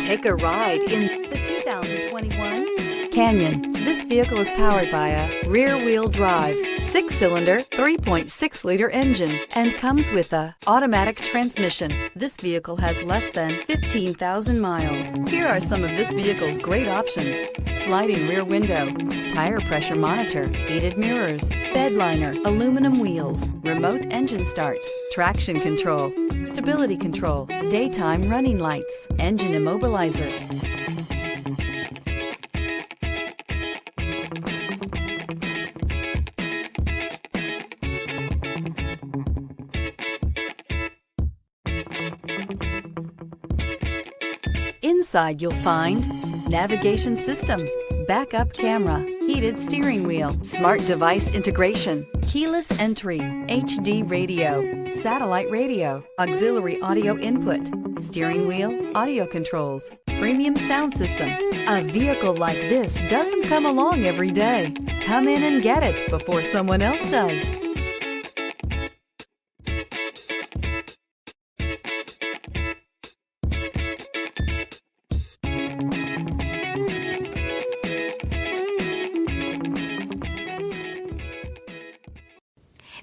Take a ride in the 2021 Canyon. This vehicle is powered by a rear-wheel drive, 6-cylinder, 3.6-liter engine, and comes with a automatic transmission. This vehicle has less than 15,000 miles. Here are some of this vehicle's great options: sliding rear window, tire pressure monitor, heated mirrors, bed liner, aluminum wheels, remote engine start, traction control, stability control, daytime running lights, engine immobilizer. Inside you'll find navigation system, backup camera, heated steering wheel, smart device integration, keyless entry, HD radio, satellite radio, auxiliary audio input, steering wheel audio controls, premium sound system. A vehicle like this doesn't come along every day. Come in and get it before someone else does.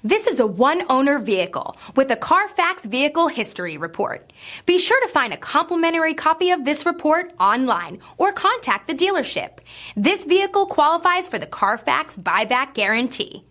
This is a one-owner vehicle with a Carfax Vehicle History Report. Be sure to find a complimentary copy of this report online or contact the dealership. This vehicle qualifies for the Carfax Buyback Guarantee.